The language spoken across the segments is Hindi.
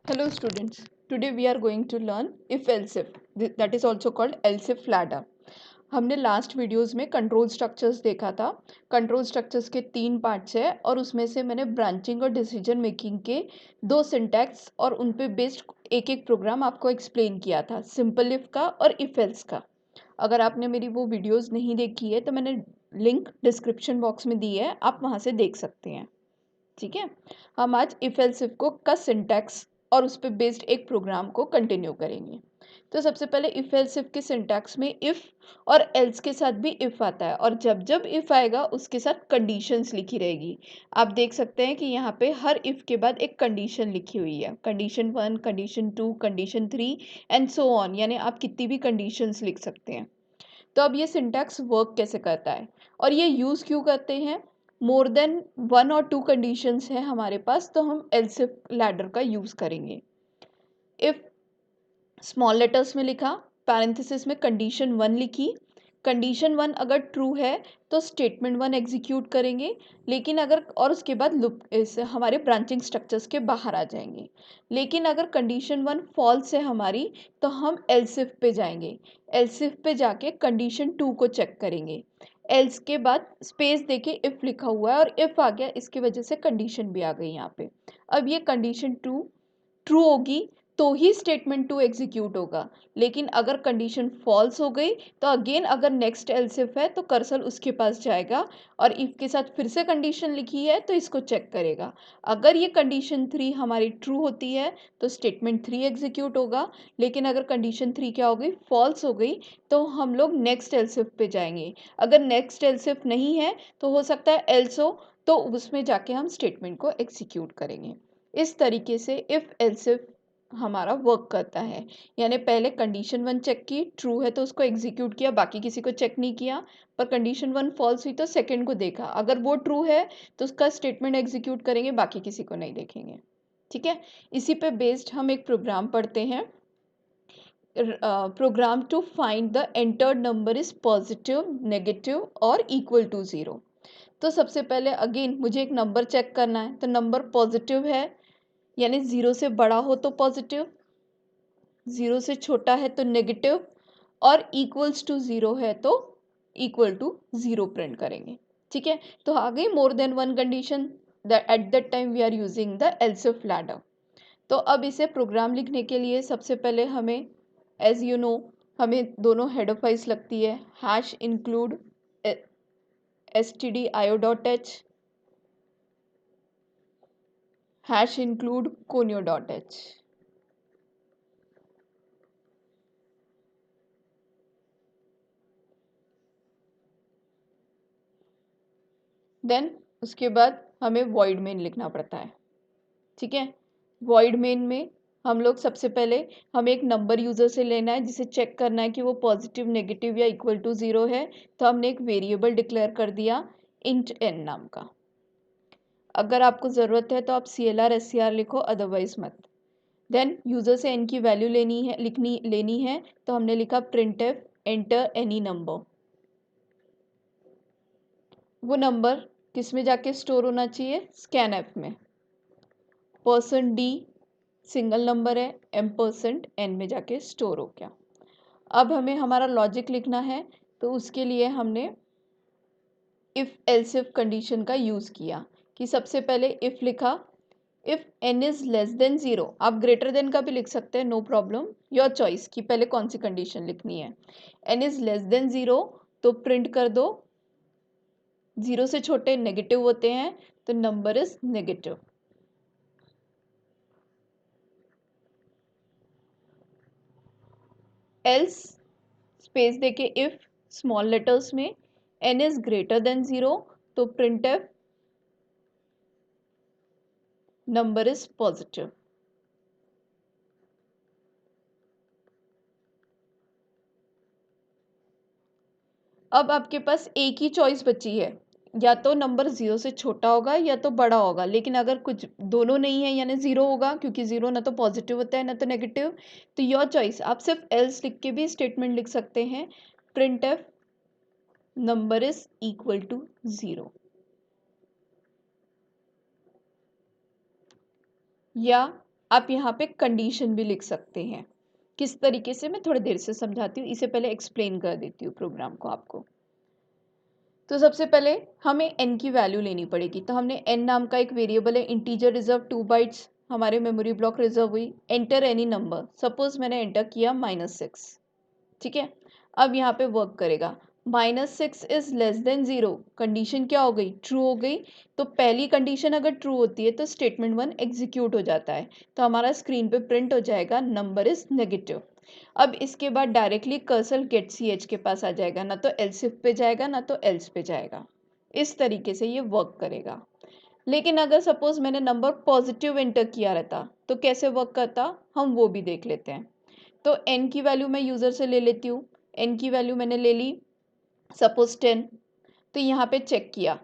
Hello students, today we are going to learn if else if, that is also called else if ladder. हमने लास्ट वीडियोस में कंट्रोल स्ट्रक्चर्स देखा था। कंट्रोल स्ट्रक्चर्स के 3 पार्ट्स है और उसमें से मैंने ब्रांचिंग और डिसीजन मेकिंग के 2 सिंटैक्स और उन पे बेस्ड एक एक प्रोग्राम आपको एक्सप्लेन किया था, सिंपल इफ का और इफ एल्स का। अगर आपने मेरी वो वीडियोस नहीं देखी है तो मैंने लिंक डिस्क्रिप्शन बॉक्स में दी है, आप वहाँ से देख सकते हैं। ठीक है, हम आज इफ एल्स इफ को का सिंटैक्स और उस पर बेस्ड एक प्रोग्राम को कंटिन्यू करेंगे। तो सबसे पहले इफ एल्स इफ के सिंटैक्स में इफ और एल्स के साथ भी इफ आता है और जब जब इफ आएगा उसके साथ कंडीशंस लिखी रहेगी। आप देख सकते हैं कि यहाँ पे हर इफ के बाद एक कंडीशन लिखी हुई है, condition 1, condition 2, condition 3 and so on, यानी आप कितनी भी कंडीशंस लिख सकते हैं। तो अब ये सिंटैक्स वर्क कैसे करता है और ये यूज़ क्यों करते हैं। मोर देन 1 और 2 कंडीशंस है हमारे पास तो हम एल्स इफ लैडर का यूज़ करेंगे। इफ स्मॉल लेटर्स में लिखा, पैरेंथेसिस में कंडीशन 1 लिखी, कंडीशन 1 अगर ट्रू है तो स्टेटमेंट 1 एग्जीक्यूट करेंगे, लेकिन अगर और उसके बाद लूप इस हमारे ब्रांचिंग स्ट्रक्चर्स के बाहर आ जाएंगे। लेकिन अगर कंडीशन 1 फॉल्स है हमारी तो हम एल्स इफ पे जाएंगे, एल्स इफ पे जाके कंडीशन 2 को चेक करेंगे। एल्स के बाद स्पेस देके इफ लिखा हुआ है और इफ आ गया, इसकी वजह से कंडीशन भी आ गई यहाँ पे। अब ये कंडीशन 2 ट्रू होगी तो ही स्टेटमेंट 2 एग्जीक्यूट होगा, लेकिन अगर कंडीशन फॉल्स हो गई तो अगेन अगर नेक्स्ट एल्स इफ है तो कर्सर उसके पास जाएगा और इफ के साथ फिर से कंडीशन लिखी है तो इसको चेक करेगा। अगर ये कंडीशन 3 हमारी ट्रू होती है तो स्टेटमेंट 3 एग्जीक्यूट होगा, लेकिन अगर कंडीशन 3 क्या हो गई, फॉल्स हो गई, तो हम लोग नेक्स्ट एल्स इफ पे जाएंगे। अगर नेक्स्ट एल्स इफ नहीं है तो हो सकता है एल्स हो, तो उसमें जाके हम स्टेटमेंट को एग्जीक्यूट करेंगे। इस तरीके से इफ एल्स इफ हमारा वर्क करता है, यानी पहले कंडीशन 1 चेक की, ट्रू है तो उसको एग्जीक्यूट किया, बाकी किसी को चेक नहीं किया। पर कंडीशन 1 फॉल्स हुई तो सेकंड को देखा, अगर वो ट्रू है तो उसका स्टेटमेंट एग्जीक्यूट करेंगे, बाकी किसी को नहीं देखेंगे। ठीक है, इसी पे बेस्ड हम एक प्रोग्राम पढ़ते हैं। Program to find the entered number is positive, negative और इक्वल टू 0। तो सबसे पहले अगेन मुझे एक नंबर चेक करना है, तो नंबर पॉजिटिव है यानी 0 से बड़ा हो तो पॉजिटिव, 0 से छोटा है तो नेगेटिव और इक्वल्स टू 0 है तो इक्वल टू 0 प्रिंट करेंगे। ठीक है, तो आ गई more than 1 condition, at that time we are using the else if ladder. तो अब इसे प्रोग्राम लिखने के लिए सबसे पहले हमें, एज यू नो, हमें दोनों हेडर फाइल्स लगती है, hash include stdio.h, hash include conio.h। Then उसके बाद हमें वॉइड मेन लिखना पड़ता है। ठीक है, वॉइड मेन में हम लोग सबसे पहले हमें एक नंबर यूज़र से लेना है जिसे चेक करना है कि वो पॉजिटिव, नेगेटिव या इक्वल टू 0 है, तो हमने एक वेरिएबल डिक्लेयर कर दिया इंट n नाम का। अगर आपको ज़रूरत है तो आप CLR SCR लिखो, अदरवाइज मत। देन यूज़र से n की वैल्यू लेनी है तो हमने लिखा printf एंटर एनी नंबर। वो नंबर किस में जाके स्टोर होना चाहिए, स्कैनफ में। %d सिंगल नंबर है, m%n में जाके स्टोर हो गया। अब हमें हमारा लॉजिक लिखना है, तो उसके लिए हमने इफ़ एल्स इफ कंडीशन का यूज़ किया कि सबसे पहले इफ़ लिखा, if n is less than 0, आप ग्रेटर देन का भी लिख सकते हैं, नो प्रॉब्लम, योर चॉइस कि पहले कौन सी कंडीशन लिखनी है। n इज़ लेस देन 0 तो प्रिंट कर दो, 0 से छोटे नेगेटिव होते हैं तो number is negative. Else space देके इफ स्मॉल लेटर्स में n इज ग्रेटर देन 0 तो printf नंबर इज पॉजिटिव। अब आपके पास एक ही चॉइस बची है, या तो नंबर 0 से छोटा होगा या तो बड़ा होगा, लेकिन अगर कुछ दोनों नहीं है यानी 0 होगा, क्योंकि 0 ना तो पॉजिटिव होता है ना तो नेगेटिव, तो योर चॉइस, आप सिर्फ एल्स लिख के भी स्टेटमेंट लिख सकते हैं, printf number is equal to 0। या आप यहाँ पे कंडीशन भी लिख सकते हैं। किस तरीके से, मैं थोड़ी देर से समझाती हूँ, इसे पहले एक्सप्लेन कर देती हूँ प्रोग्राम को आपको। तो सबसे पहले हमें n की वैल्यू लेनी पड़ेगी। तो हमने n नाम का एक वेरिएबल है, इंटीजर रिजर्व 2 बाइट्स हमारे मेमोरी ब्लॉक रिजर्व हुई। एंटर एनी नंबर, सपोज मैंने एंटर किया -6, ठीक है। अब यहाँ पे वर्क करेगा। -6 इज लेस देन 0, कंडीशन क्या हो गई, ट्रू हो गई। तो पहली कंडीशन अगर ट्रू होती है तो स्टेटमेंट 1 एग्जीक्यूट हो जाता है, तो हमारा स्क्रीन पे प्रिंट हो जाएगा नंबर इज नेगेटिव। अब इसके बाद directly cursor get C H के पास आ जाएगा, ना तो एल्स इफ पे जाएगा ना तो एल्स पे जाएगा। इस तरीके से ये वर्क करेगा। लेकिन अगर सपोज मैंने नंबर पॉजिटिव एंटर किया रहता तो कैसे वर्क करता, हम वो भी देख लेते हैं। तो n की वैल्यू मैं यूज़र से ले लेती हूँ। n की वैल्यू मैंने ले ली सपोज 10। तो यहाँ पे चेक किया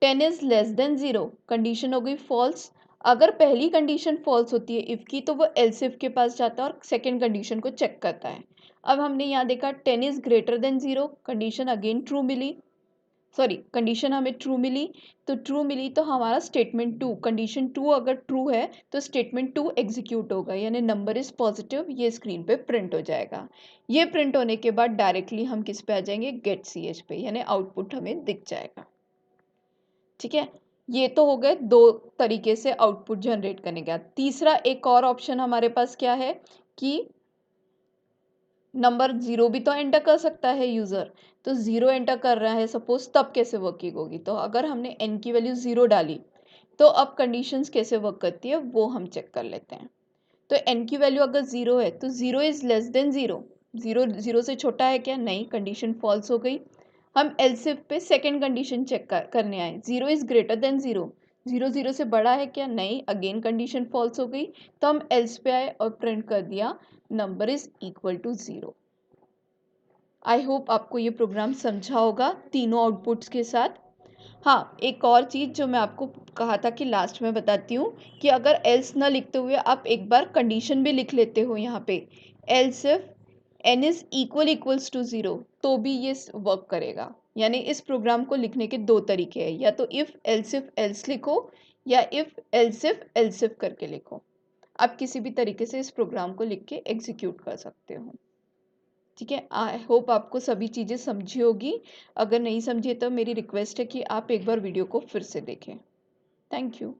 10 इज लेस देन 0, कंडीशन हो गई फॉल्स। अगर पहली कंडीशन फॉल्स होती है इफ़ की, तो वो एल्स इफ के पास जाता है और सेकेंड कंडीशन को चेक करता है। अब हमने यहाँ देखा 10 is greater than 0, condition again true मिली, सॉरी कंडीशन हमें ट्रू मिली। तो ट्रू मिली तो हमारा स्टेटमेंट 2, कंडीशन 2 अगर ट्रू है तो स्टेटमेंट 2 एग्जीक्यूट होगा, यानी नंबर इज पॉजिटिव, ये स्क्रीन पे प्रिंट हो जाएगा। ये प्रिंट होने के बाद डायरेक्टली हम किस पे आ जाएंगे, गेट सी एच पे, यानी आउटपुट हमें दिख जाएगा। ठीक है, ये तो हो गए दो तरीके से आउटपुट जनरेट करने का। तीसरा एक और ऑप्शन हमारे पास क्या है कि नंबर 0 भी तो एंटर कर सकता है यूज़र। तो 0 एंटर कर रहा है सपोज, तब कैसे वर्किंग होगी, तो अगर हमने n की वैल्यू 0 डाली तो अब कंडीशंस कैसे वर्क करती है वो हम चेक कर लेते हैं। तो n की वैल्यू अगर 0 है तो 0 इज लेस देन 0, 0 से छोटा है क्या, नहीं, कंडीशन फॉल्स हो गई। हम एल्स इफ पे सेकेंड कंडीशन चेक करने आए, 0 इज ग्रेटर देन 0, 0 से बड़ा है क्या, नहीं, अगेन कंडीशन फॉल्स हो गई। तो हम एल्स पे आए और प्रिंट कर दिया number is equal to 0। I hope आपको ये प्रोग्राम समझा होगा तीनों आउटपुट्स के साथ। हाँ, एक और चीज़ जो मैं आपको कहा था कि लास्ट में बताती हूँ कि अगर एल्स ना लिखते हुए आप एक बार कंडीशन भी लिख लेते हो यहाँ पे, else if n is equals to 0, तो भी ये वर्क करेगा। यानी इस प्रोग्राम को लिखने के दो तरीके हैं, या तो इफ एल्स लिखो या इफ एल्स इफ करके लिखो। आप किसी भी तरीके से इस प्रोग्राम को लिख के एग्जीक्यूट कर सकते हो। ठीक है, आई होप आपको सभी चीज़ें समझी होगी। अगर नहीं समझी तो मेरी रिक्वेस्ट है कि आप एक बार वीडियो को फिर से देखें। Thank you.